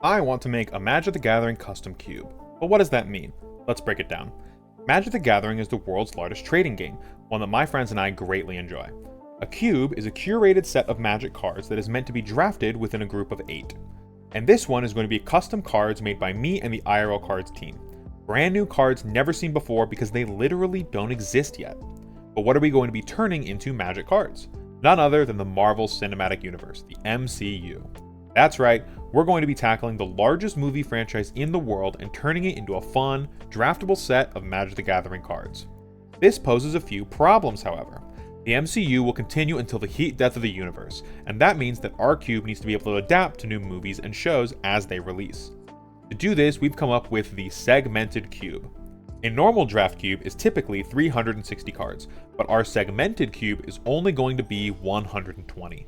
I want to make a Magic the Gathering custom cube. But what does that mean? Let's break it down. Magic the Gathering is the world's largest trading game, one that my friends and I greatly enjoy. A cube is a curated set of Magic cards that is meant to be drafted within a group of 8. And this one is going to be custom cards made by me and the IRL Cards team. Brand new cards never seen before because they literally don't exist yet. But what are we going to be turning into Magic cards? None other than the Marvel Cinematic Universe, the MCU. That's right, we're going to be tackling the largest movie franchise in the world and turning it into a fun, draftable set of Magic the Gathering cards. This poses a few problems, however. The MCU will continue until the heat death of the universe, and that means that our cube needs to be able to adapt to new movies and shows as they release. To do this, we've come up with the segmented cube. A normal draft cube is typically 360 cards, but our segmented cube is only going to be 120.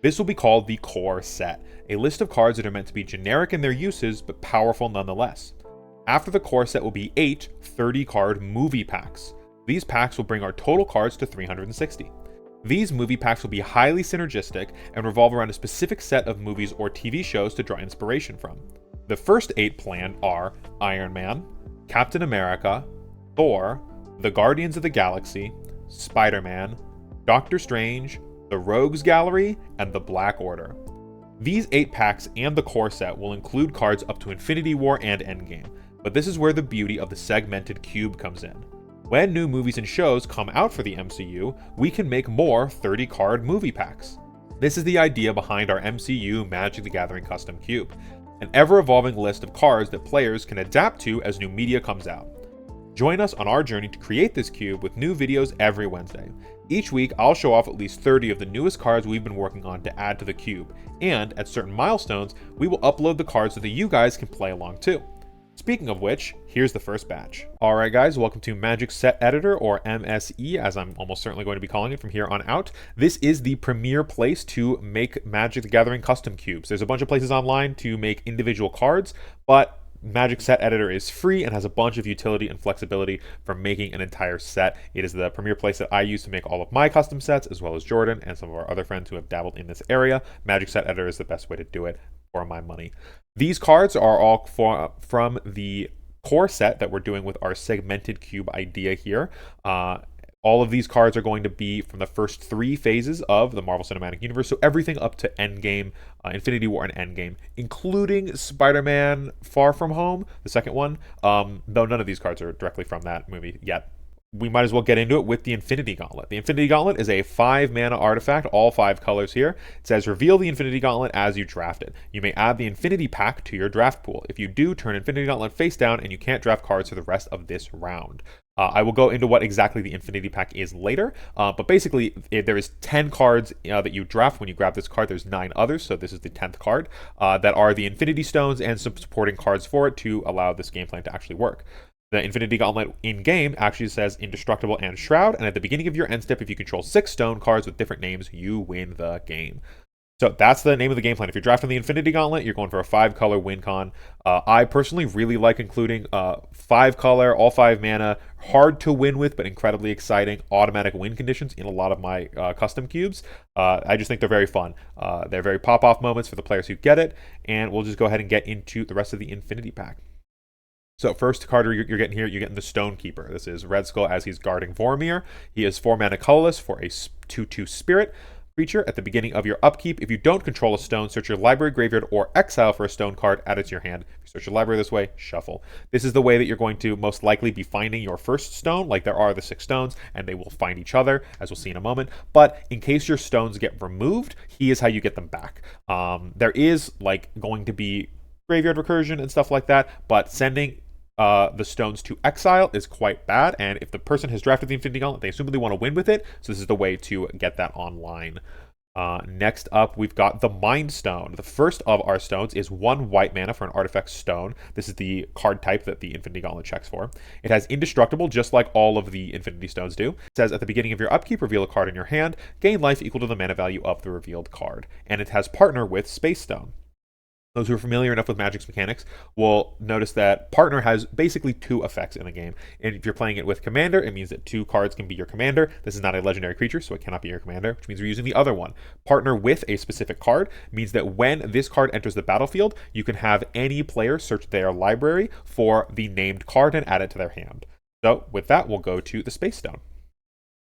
This will be called the core set, a list of cards that are meant to be generic in their uses but powerful nonetheless. After the core set will be 8 30-card movie packs. These packs will bring our total cards to 360. These movie packs will be highly synergistic and revolve around a specific set of movies or TV shows to draw inspiration from. The first 8 planned are Iron Man, Captain America, Thor, the Guardians of the Galaxy, Spider-Man, Doctor Strange, the Rogues Gallery, and the Black Order. These 8 packs and the core set will include cards up to Infinity War and Endgame, but this is where the beauty of the segmented cube comes in. When new movies and shows come out for the MCU, we can make more 30-card movie packs. This is the idea behind our MCU Magic the Gathering custom cube, an ever-evolving list of cards that players can adapt to as new media comes out. Join us on our journey to create this cube with new videos every Wednesday. Each week, I'll show off at least 30 of the newest cards we've been working on to add to the cube, and at certain milestones, we will upload the cards so that you guys can play along too. Speaking of which, here's the first batch. Alright guys, welcome to Magic Set Editor, or MSE, as I'm almost certainly going to be calling it from here on out. This is the premier place to make Magic the Gathering custom cubes. There's a bunch of places online to make individual cards, but Magic Set Editor is free and has a bunch of utility and flexibility for making an entire set. It is the premier place that I use to make all of my custom sets, as well as Jordan and some of our other friends who have dabbled in this area. Magic Set Editor is the best way to do it for my money. These cards are all from the core set that we're doing with our segmented cube idea here. All of these cards are going to be from the first 3 phases of the Marvel Cinematic Universe, so everything up to Endgame, Infinity War and Endgame, including Spider-Man Far From Home, the second one, though none of these cards are directly from that movie yet. We might as well get into it with the Infinity Gauntlet. The Infinity Gauntlet is a 5-mana artifact, all 5 colors here. It says, reveal the Infinity Gauntlet as you draft it. You may add the Infinity Pack to your draft pool. If you do, turn Infinity Gauntlet face down and you can't draft cards for the rest of this round. I will go into what exactly the Infinity Pack is later, but basically there is 10 cards that you draft when you grab this card. There's 9 others, so this is the 10th card, that are the Infinity Stones and some supporting cards for it to allow this game plan to actually work. The Infinity Gauntlet in-game actually says Indestructible and Shroud, and at the beginning of your end step, if you control 6 stone cards with different names, you win the game. So that's the name of the game plan. If you're drafting the Infinity Gauntlet, you're going for a 5-color win con. I personally really like including 5-color, all 5 mana, hard to win with, but incredibly exciting automatic win conditions in a lot of my custom cubes. I just think they're very fun. They're very pop-off moments for the players who get it, and we'll just go ahead and get into the rest of the Infinity Pack. So first card you're getting here, you're getting the Stonekeeper. This is Red Skull as he's guarding Vormir. He is 4 mana colorless for a 2/2 spirit creature. At the beginning of your upkeep, if you don't control a stone, search your library, graveyard, or exile for a stone card, add it to your hand. If you search your library this way, shuffle. This is the way that you're going to most likely be finding your first stone, like there are the 6 stones, and they will find each other, as we'll see in a moment. But in case your stones get removed, he is how you get them back. There is like going to be graveyard recursion and stuff like that, but sending the stones to exile is quite bad, and if the person has drafted the Infinity Gauntlet, they assumably want to win with it, so this is the way to get that online. Next up, we've got the Mind Stone. The first of our stones is 1 white mana for an artifact stone. This is the card type that the Infinity Gauntlet checks for. It has Indestructible, just like all of the Infinity Stones do. It says, at the beginning of your upkeep, reveal a card in your hand, gain life equal to the mana value of the revealed card. And it has Partner with Space Stone. Those who are familiar enough with Magic's mechanics will notice that Partner has basically 2 effects in the game. And if you're playing it with Commander, it means that 2 cards can be your Commander. This is not a legendary creature, so it cannot be your Commander, which means we're using the other one. Partner with a specific card means that when this card enters the battlefield, you can have any player search their library for the named card and add it to their hand. So with that, we'll go to the Space Stone.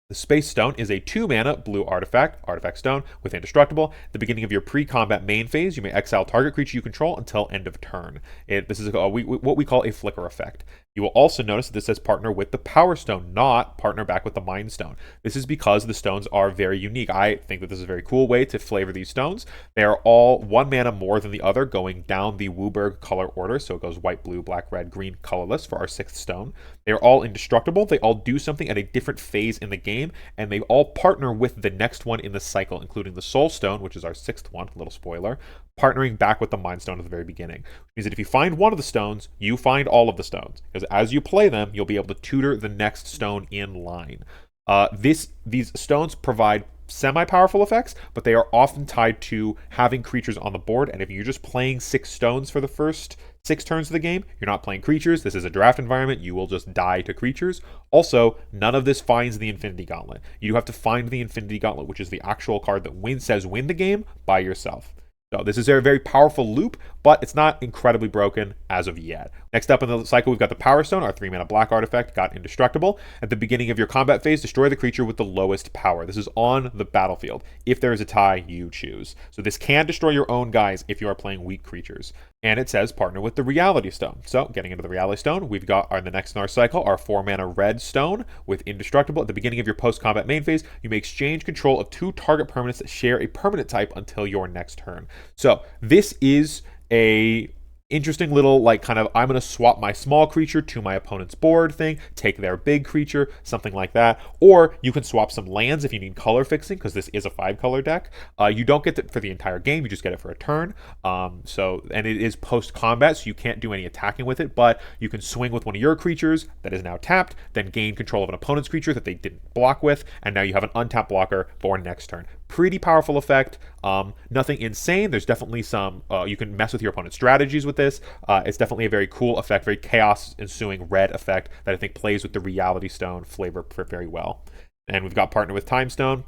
The Space Stone is a 2-mana blue artifact stone with indestructible. At the beginning of your pre-combat main phase, you may exile target creature you control until end of turn. This is what we call a flicker effect. You will also notice that this says partner with the Power Stone, not partner back with the Mind Stone. This is because the stones are very unique. I think that this is a very cool way to flavor these stones. They are all 1 mana more than the other, going down the Wooburg color order. So it goes white, blue, black, red, green, colorless for our 6th stone. They are all indestructible. They all do something at a different phase in the game, and they all partner with the next one in the cycle, including the Soul Stone, which is our 6th one, little spoiler, partnering back with the Mind Stone at the very beginning. Which means that if you find one of the stones, you find all of the stones. Because as you play them, you'll be able to tutor the next stone in line. These stones provide semi-powerful effects, but they are often tied to having creatures on the board, and if you're just playing 6 stones for the first 6 turns of the game, you're not playing creatures. This is a draft environment. You will just die to creatures. Also, none of this finds the Infinity Gauntlet. You have to find the Infinity Gauntlet, which is the actual card that says win the game by yourself. So this is a very powerful loop, but it's not incredibly broken as of yet. Next up in the cycle, we've got the Power Stone, our 3-mana black artifact, got indestructible. At the beginning of your combat phase, destroy the creature with the lowest power. This is on the battlefield. If there is a tie, you choose. So this can destroy your own guys if you are playing weak creatures. And it says partner with the Reality Stone. So getting into the Reality Stone, we've got the next in our cycle, our 4-mana red stone with indestructible. At the beginning of your post-combat main phase, you may exchange control of 2 target permanents that share a permanent type until your next turn. So this is a interesting little, like, kind of, I'm going to swap my small creature to my opponent's board thing, take their big creature, something like that. Or you can swap some lands if you need color fixing, because this is a 5-color deck. You don't get it for the entire game, you just get it for a turn. And it is post-combat, so you can't do any attacking with it, but you can swing with one of your creatures that is now tapped, then gain control of an opponent's creature that they didn't block with, and now you have an untapped blocker for next turn. Pretty powerful effect. Nothing insane. There's definitely some, you can mess with your opponent's strategies with this. It's definitely a very cool effect, very chaos ensuing red effect that I think plays with the Reality Stone flavor very well. And we've got partner with Time Stone.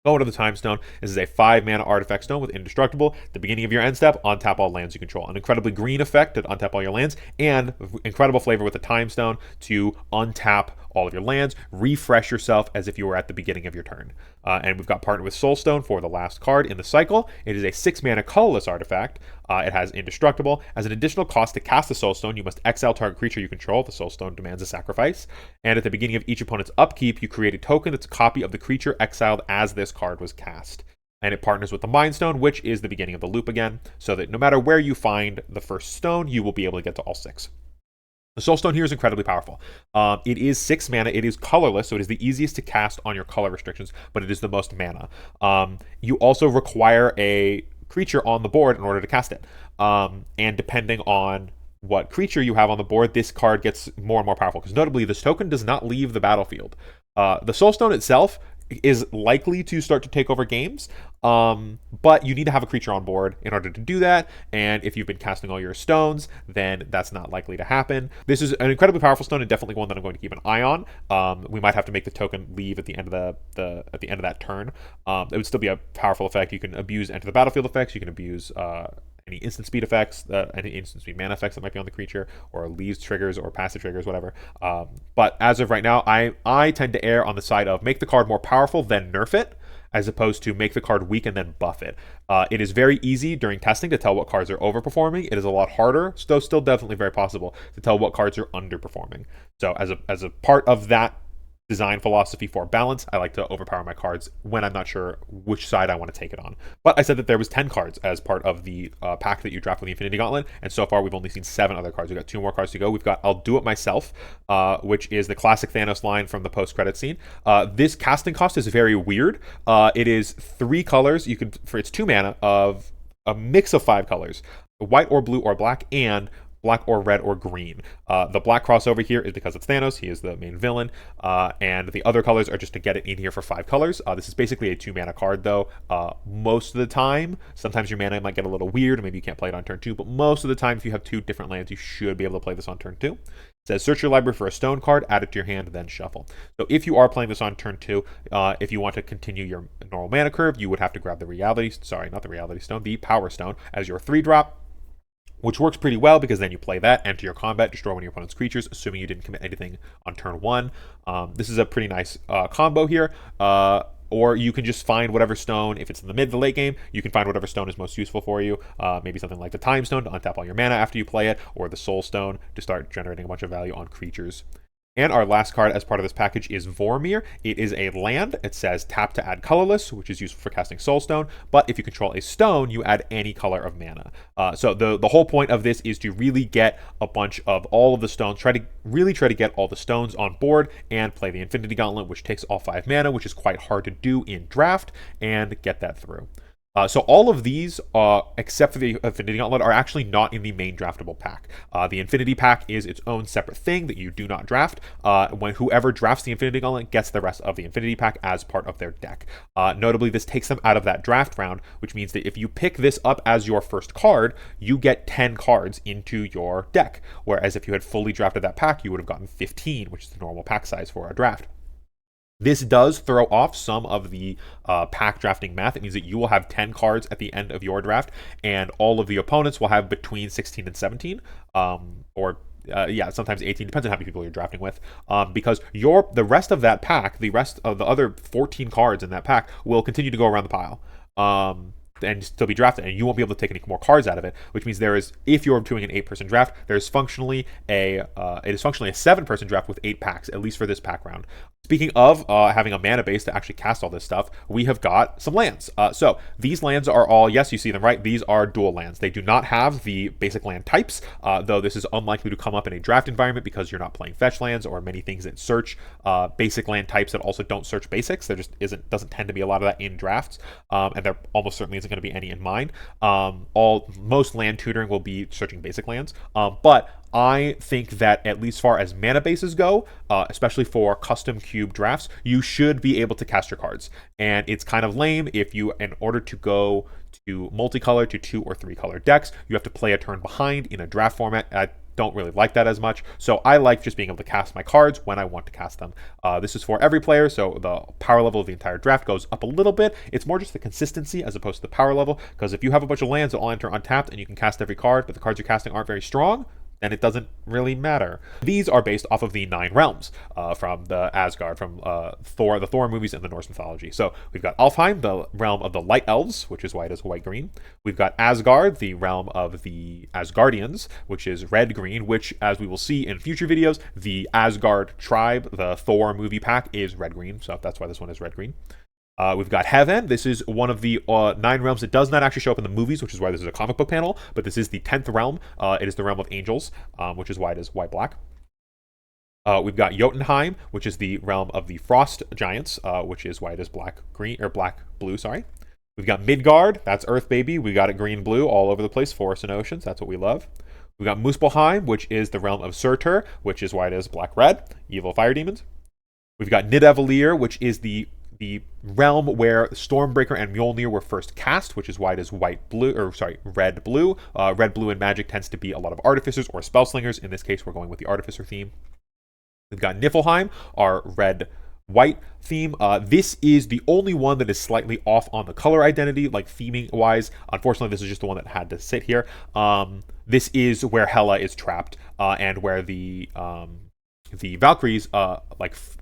Going to the Time Stone. This is a 5-mana artifact stone with indestructible. At the beginning of your end step, untap all lands you control. An incredibly green effect to untap all your lands, and incredible flavor with the Time Stone to untap all of your lands, refresh yourself as if you were at the beginning of your turn. And we've got partner with Soul Stone for the last card in the cycle. It is a 6-mana colorless artifact. It has indestructible. As an additional cost to cast the Soul Stone, you must exile target creature you control. The Soul Stone demands a sacrifice. And at the beginning of each opponent's upkeep, you create a token that's a copy of the creature exiled as this card was cast. And it partners with the Mind Stone, which is the beginning of the loop again, so that no matter where you find the first stone, you will be able to get to all 6. The Soul Stone here is incredibly powerful. It is 6 mana. It is colorless, so it is the easiest to cast on your color restrictions, but it is the most mana. You also require a creature on the board in order to cast it. And depending on what creature you have on the board, this card gets more and more powerful, because notably, this token does not leave the battlefield. The Soul Stone itself is likely to start to take over games, but you need to have a creature on board in order to do that, and if you've been casting all your stones, then that's not likely to happen. This is an incredibly powerful stone, and definitely one that I'm going to keep an eye on. We might have to make the token leave at the end of that turn. It would still be a powerful effect. You can abuse enter the battlefield effects, you can abuse any instant speed effects, any instant speed mana effects that might be on the creature, or leaves triggers or passive triggers, whatever. But as of right now, I tend to err on the side of make the card more powerful, then nerf it, as opposed to make the card weak and then buff it. It is very easy during testing to tell what cards are overperforming. It is a lot harder, though still definitely very possible, to tell what cards are underperforming. So as a part of that design philosophy for balance, I like to overpower my cards when I'm not sure which side I want to take it on. But I said that there was 10 cards as part of the pack that you draft with the Infinity Gauntlet, and so far we've only seen 7 other cards. We've got 2 more cards to go. We've got I'll Do It Myself, which is the classic Thanos line from the post-credit scene. This casting cost is very weird. It is 3 colors. It's 2 mana of a mix of 5 colors, white or blue or black, and black or red or green. The black crossover here is because it's Thanos. He is the main villain. And the other colors are just to get it in here for 5 colors. This is basically a 2 mana card, though. Most of the time, sometimes your mana might get a little weird. Maybe you can't play it on turn 2. But most of the time, if you have 2 different lands, you should be able to play this on turn 2. It says search your library for a stone card, add it to your hand, then shuffle. So if you are playing this on turn 2, if you want to continue your normal mana curve, you would have to grab the the power stone as your 3-drop, which works pretty well because then you play that, enter your combat, destroy one of your opponent's creatures, assuming you didn't commit anything on turn 1. This is a pretty nice combo here. Or you can just find whatever stone. If it's in the mid to late game, you can find whatever stone is most useful for you. Maybe something like the Time Stone to untap all your mana after you play it, or the Soul Stone to start generating a bunch of value on creatures. And our last card as part of this package is Vormir. It is a land. It says tap to add colorless, which is useful for casting Soulstone. But if you control a stone, you add any color of mana. So the whole point of this is to really get a bunch of all of the stones. Try to get all the stones on board and play the Infinity Gauntlet, which takes all 5 mana, which is quite hard to do in draft, and get that through. So all of these, except for the Infinity Gauntlet, are actually not in the main draftable pack. The Infinity Pack is its own separate thing that you do not draft. When whoever drafts the Infinity Gauntlet gets the rest of the Infinity Pack as part of their deck. Notably, this takes them out of that draft round, which means that if you pick this up as your first card, you get 10 cards into your deck. Whereas if you had fully drafted that pack, you would have gotten 15, which is the normal pack size for a draft. This does throw off some of the pack drafting math. It means that you will have 10 cards at the end of your draft, and all of the opponents will have between 16 and 17, sometimes 18, depends on how many people you're drafting with, because the rest of that pack, the rest of the other 14 cards in that pack will continue to go around the pile. And still be drafted, and you won't be able to take any more cards out of it, which means if you're doing an 8-person draft, it is functionally a 7-person draft with 8 packs, at least for this pack round. Speaking of having a mana base to actually cast all this stuff, we have got some lands. So these lands are all, yes, you see them, right? These are dual lands. They do not have the basic land types, though this is unlikely to come up in a draft environment because you're not playing fetch lands or many things that search basic land types that also don't search basics. There just doesn't tend to be a lot of that in drafts, and there almost certainly isn't going to be any in mine. Most land tutoring will be searching basic lands, but I think that at least far as mana bases go, especially for custom cube drafts, you should be able to cast your cards. And it's kind of lame if you, in order to go to multicolor to 2 or 3 color decks, you have to play a turn behind in a draft format. I don't really like that as much, so I like just being able to cast my cards when I want to cast them. This is for every player, so the power level of the entire draft goes up a little bit. It's more just the consistency as opposed to the power level, because if you have a bunch of lands that all enter untapped and you can cast every card, but the cards you're casting aren't very strong, then it doesn't really matter. These are based off of the 9 realms from the Asgard, from the Thor movies and the Norse mythology. So we've got Alfheim, the realm of the Light Elves, which is why it is white-green. We've got Asgard, the realm of the Asgardians, which is red-green, which, as we will see in future videos, the Asgard tribe, the Thor movie pack, is red-green, so that's why this one is red-green. We've got Heaven. This is one of the 9 realms that does not actually show up in the movies, which is why this is a comic book panel, but this is the 10th realm. It is the realm of angels, which is why it is white-black. We've got Jotunheim, which is the realm of the frost giants, which is why it is black-blue, sorry. We've got Midgard, that's Earth, baby. We got it green-blue all over the place, forests and oceans, that's what we love. We've got Muspelheim, which is the realm of Surtur, which is why it is black-red, evil fire demons. We've got Nidavellir, which is the realm where Stormbreaker and Mjolnir were first cast, which is why it is red-blue. Red-blue in Magic tends to be a lot of artificers or spellslingers. In this case, we're going with the artificer theme. We've got Niflheim, our red-white theme. This is the only one that is slightly off on the color identity, like theming-wise. Unfortunately, this is just the one that had to sit here. This is where Hela is trapped, and where the Valkyries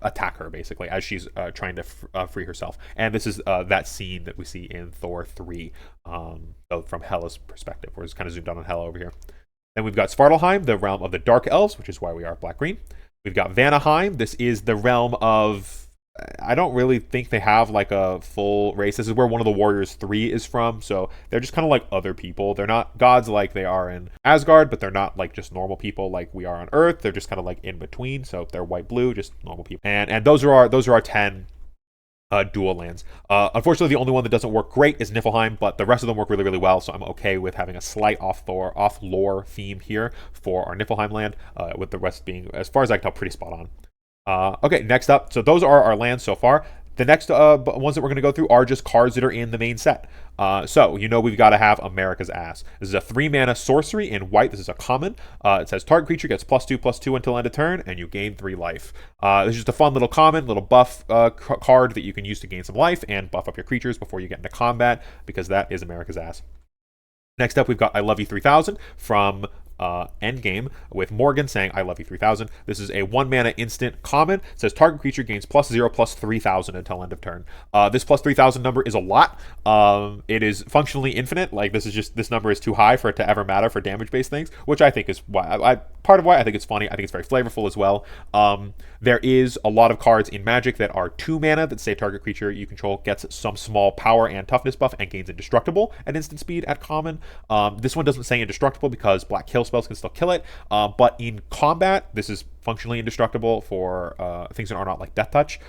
attack her basically as she's trying to free herself, and this is that scene that we see in Thor 3, from Hela's perspective. We're just kind of zoomed out on Hela over here. Then we've got Svartalheim, the realm of the Dark Elves, which is why we are black-green. We've got Vanaheim. This is the realm of, I don't really think they have like a full race. This is where one of the Warriors 3 is from, so they're just kind of like other people. They're not gods like they are in Asgard, but they're not like just normal people like we are on Earth. They're just kind of like in between, so they're white-blue, just normal people. And those are our 10 dual lands. Unfortunately, the only one that doesn't work great is Niflheim, but the rest of them work really, really well, so I'm okay with having a slight off-lore theme here for our Niflheim land, with the rest being, as far as I can tell, pretty spot on. Okay, next up, so those are our lands so far. The next ones that we're going to go through are just cards that are in the main set. So, we've got to have America's Ass. This is a 3-mana sorcery in white. This is a common. It says target creature gets +2/+2 until end of turn, and you gain 3 life. This is just a fun little common, little buff card that you can use to gain some life and buff up your creatures before you get into combat, because that is America's Ass. Next up, we've got I Love You 3000 from Endgame, with Morgan saying I Love You 3000. This is a 1-mana instant common. It says target creature gains +0/+3000 until end of turn. This +3000 number is a lot. It is functionally infinite. Like, this number is too high for it to ever matter for damage-based things, which I think is part of why I think it's funny. I think it's very flavorful as well. There is a lot of cards in Magic that are 2 mana that say target creature you control gets some small power and toughness buff and gains indestructible at instant speed at common. This one doesn't say indestructible because Black Kill spells can still kill it, but in combat, this is functionally indestructible for things that are not like Death Touch,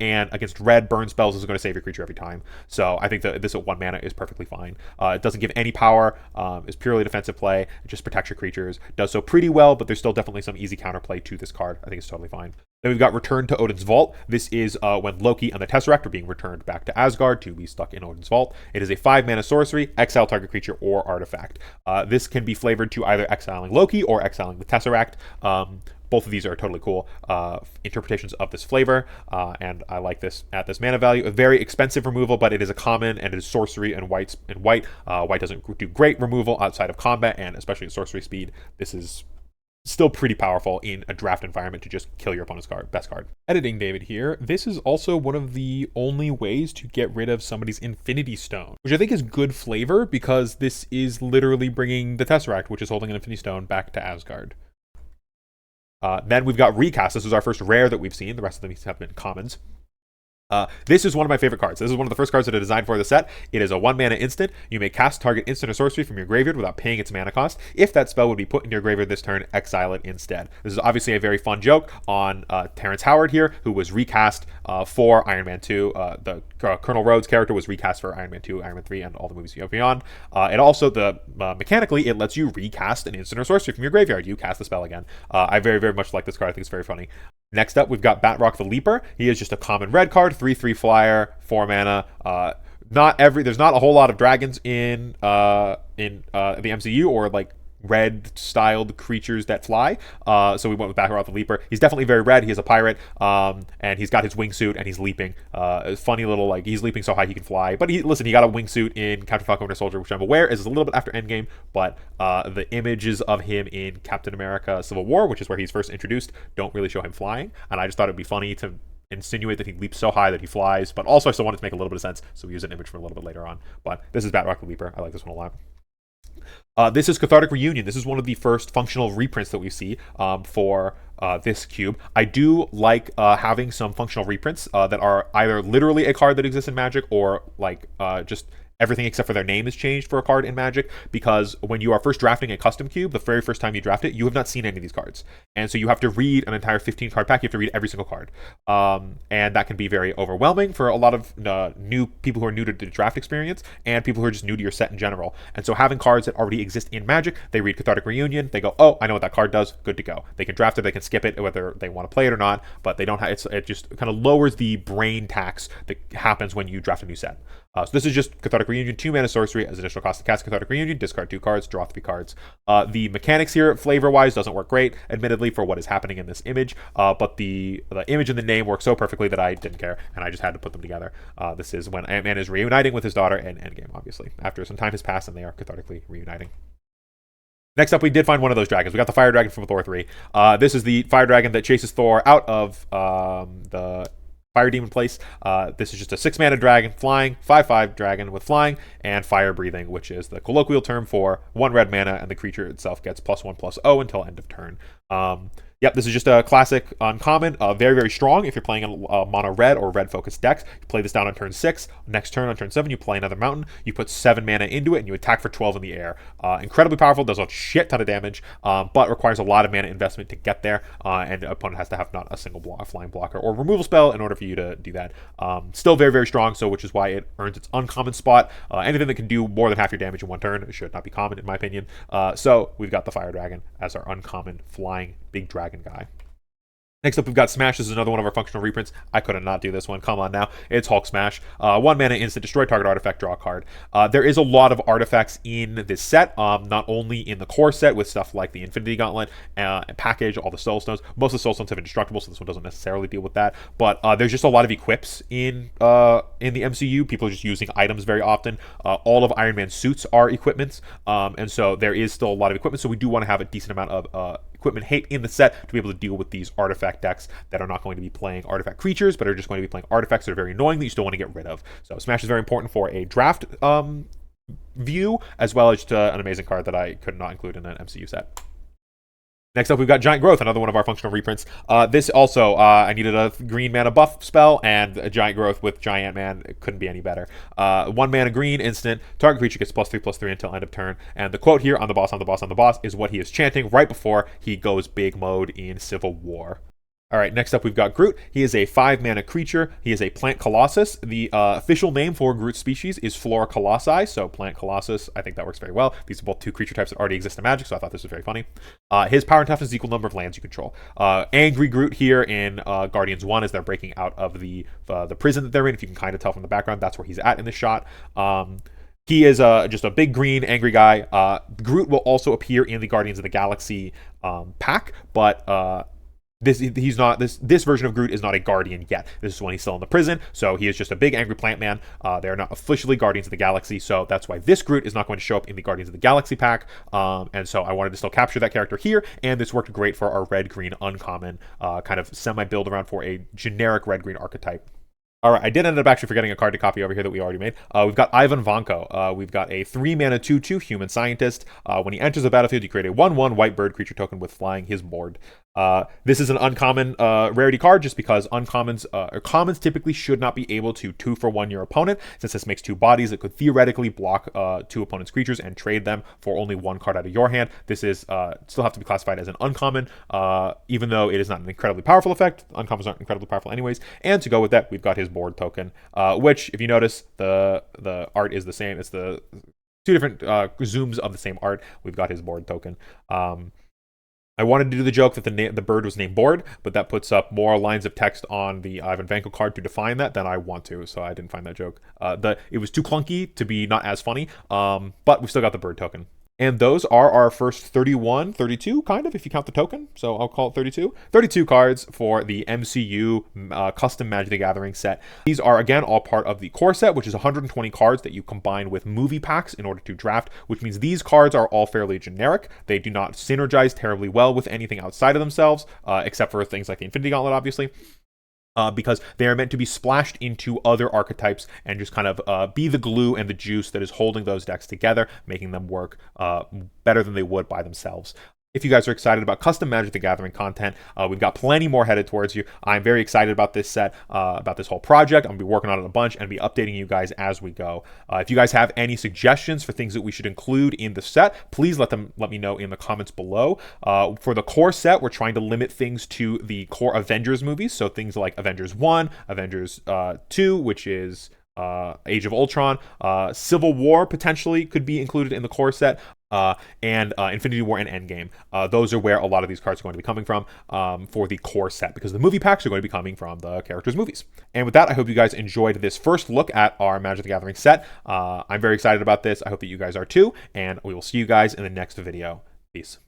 and against red, burn spells is going to save your creature every time. So I think that this at 1 mana is perfectly fine. It doesn't give any power, is purely defensive play, it just protects your creatures, does so pretty well, but there's still definitely some easy counterplay to this card. I think it's totally fine. Then we've got Return to Odin's Vault. This is when Loki and the Tesseract are being returned back to Asgard to be stuck in Odin's Vault. It is a 5-mana sorcery, exile target creature or artifact. This can be flavored to either exiling Loki or exiling the Tesseract. Both of these are totally cool interpretations of this flavor, and I like this at this mana value. A very expensive removal, but it is a common, and it is sorcery and white. White doesn't do great removal outside of combat, and especially at sorcery speed. This is still pretty powerful in a draft environment to just kill your opponent's best card. Editing David here. This is also one of the only ways to get rid of somebody's Infinity Stone, which I think is good flavor because this is literally bringing the Tesseract, which is holding an Infinity Stone, back to Asgard. Then we've got Recast. This is our first rare that we've seen. The rest of them have been commons. This is one of my favorite cards. This is one of the first cards that I designed for the set. It is a 1-mana instant. You may cast target instant or sorcery from your graveyard without paying its mana cost. If that spell would be put into your graveyard this turn, exile it instead. This is obviously a very fun joke on Terrence Howard here, who was recast for Iron Man 2. The Colonel Rhodes character was recast for Iron Man 2, Iron Man 3, and all the movies beyond. It also, mechanically, it lets you recast an instant or sorcery from your graveyard. You cast the spell again. I very, very much like this card. I think it's very funny. Next up, we've got Batroc the Leaper. He is just a common red card, 3/3 flyer, 4 mana. There's not a whole lot of dragons in the MCU, or like red styled creatures that fly, so we went with Batroc the Leaper. He's definitely very red. He is a pirate, and he's got his wingsuit and he's leaping. Funny little, like, he's leaping so high he can fly, but he got a wingsuit in Captain Falcon Winter Soldier, which I'm aware is a little bit after Endgame, but the images of him in Captain America Civil War, which is where he's first introduced, don't really show him flying, and I just thought it'd be funny to insinuate that he leaps so high that he flies, but also I still wanted to make a little bit of sense, so we use an image from a little bit later on. But this is Batroc the Leaper. I like this one a lot. This is Cathartic Reunion. This is one of the first functional reprints that we see for this cube. I do like having some functional reprints that are either literally a card that exists in Magic, or like just everything except for their name is changed for a card in Magic, because when you are first drafting a custom cube, the very first time you draft it, you have not seen any of these cards. And so you have to read an entire 15 card pack. You have to read every single card. And that can be very overwhelming for a lot of new people who are new to the draft experience, and people who are just new to your set in general. And so having cards that already exist in Magic, they read Cathartic Reunion, they go, oh, I know what that card does, good to go. They can draft it, they can skip it, whether they want to play it or not, but they don't have, it just kind of lowers the brain tax that happens when you draft a new set. So this is just Cathartic Reunion, 2-mana sorcery. As additional cost to cast Cathartic Reunion, discard 2 cards, draw 3 cards. The mechanics here, flavor-wise, doesn't work great, admittedly, for what is happening in this image, but the image and the name work so perfectly that I didn't care, and I just had to put them together. This is when Ant-Man is reuniting with his daughter in Endgame, obviously, after some time has passed and they are cathartically reuniting. Next up, we did find one of those dragons. We got the Fire Dragon from Thor 3. This is the Fire Dragon that chases Thor out of the Fire Demon place. This is just a 6-mana dragon, flying, 5/5 dragon with flying and fire breathing, which is the colloquial term for 1 red mana, and the creature itself gets +1/+0 until end of turn. Yep, this is just a classic uncommon, very, very strong. If you're playing a mono red or red focused decks, you play this down on turn 6. Next turn, on turn 7, you play another mountain. You put 7 mana into it, and you attack for 12 in the air. Incredibly powerful, does a shit ton of damage, but requires a lot of mana investment to get there, and the opponent has to have not a single flying blocker or removal spell in order for you to do that. Still very, very strong, so which is why it earns its uncommon spot. Anything that can do more than half your damage in one turn should not be common, in my opinion. So we've got the Fire Dragon as our uncommon flying big dragon guy. Next up, we've got Smash. This is another one of our functional reprints. I couldn't not do this one. Come on now. It's Hulk Smash. 1 mana instant, destroy target artifact, draw a card. There is a lot of artifacts in this set, not only in the core set with stuff like the Infinity Gauntlet package, all the Soul Stones. Most of the Soul Stones have indestructible, so this one doesn't necessarily deal with that. But there's just a lot of equips in the MCU. People are just using items very often. All of Iron Man's suits are equipments, and so there is still a lot of equipment. So we do want to have a decent amount of equipment hate in the set to be able to deal with these artifact decks that are not going to be playing artifact creatures, but are just going to be playing artifacts that are very annoying that you still want to get rid of. So Smash is very important for a draft view, as well as just an amazing card that I could not include in an MCU set. Next up, we've got Giant Growth, another one of our functional reprints. This also, I needed a green mana buff spell, and a Giant Growth with Giant Man. It couldn't be any better. 1 mana green, instant. Target creature gets +3/+3 until end of turn. And the quote here on the boss, on the boss, on the boss is what he is chanting right before he goes big mode in Civil War. All right, next up we've got Groot. He is a 5 mana creature. He is a plant colossus. The official name for Groot's species is Flora Colossi, so plant colossus. I think that works very well. These are both 2 creature types that already exist in Magic, so I thought this was very funny. His power and toughness is equal number of lands you control. Angry Groot here in Guardians 1 as they're breaking out of the prison that they're in. If you can kind of tell from the background, that's where he's at in this shot. He is just a big green angry guy. Groot will also appear in the Guardians of the Galaxy pack, but this version of Groot is not a Guardian yet. This is when he's still in the prison, so he is just a big angry plant man. They are not officially Guardians of the Galaxy, so that's why this Groot is not going to show up in the Guardians of the Galaxy pack. And so I wanted to still capture that character here, and this worked great for our red-green uncommon kind of semi-build around for a generic red-green archetype. All right, I did end up actually forgetting a card to copy over here that we already made. We've got Ivan Vanko. We've got a 3 mana 2/2 human scientist. When he enters the battlefield, you create a 1/1 white bird creature token with flying his board. This is an uncommon rarity card just because uncommons or commons typically should not be able to 2-for-1 your opponent. Since this makes 2 bodies, it could theoretically block 2 opponents' creatures and trade them for only 1 card out of your hand. This is still have to be classified as an uncommon, even though it is not an incredibly powerful effect. Uncommons aren't incredibly powerful anyways. And to go with that, we've got his board token, which, if you notice, the art is the same. It's the 2 different zooms of the same art. We've got his board token. I wanted to do the joke that the bird was named Board, but that puts up more lines of text on the Ivan Vanko card to define that than I want to, so I didn't find that joke. It was too clunky to be not as funny, but we've still got the bird token. And those are our first 31, 32, kind of, if you count the token. So I'll call it 32. 32 cards for the MCU custom Magic the Gathering set. These are, again, all part of the core set, which is 120 cards that you combine with movie packs in order to draft, which means these cards are all fairly generic. They do not synergize terribly well with anything outside of themselves, except for things like the Infinity Gauntlet, obviously. Because they are meant to be splashed into other archetypes and just kind of be the glue and the juice that is holding those decks together, making them work better than they would by themselves. If you guys are excited about custom Magic the Gathering content, we've got plenty more headed towards you. I'm very excited about this set, about this whole project. I'm going to be working on it a bunch and be updating you guys as we go. If you guys have any suggestions for things that we should include in the set, please let me know in the comments below. For the core set, we're trying to limit things to the core Avengers movies, so things like Avengers 1, Avengers 2, which is Age of Ultron, Civil War potentially could be included in the core set, and Infinity War and Endgame. Those are where a lot of these cards are going to be coming from for the core set, because the movie packs are going to be coming from the characters' movies. And with that, I hope you guys enjoyed this first look at our Magic the Gathering set. I'm very excited about this. I hope that you guys are too, and we will see you guys in the next video. Peace.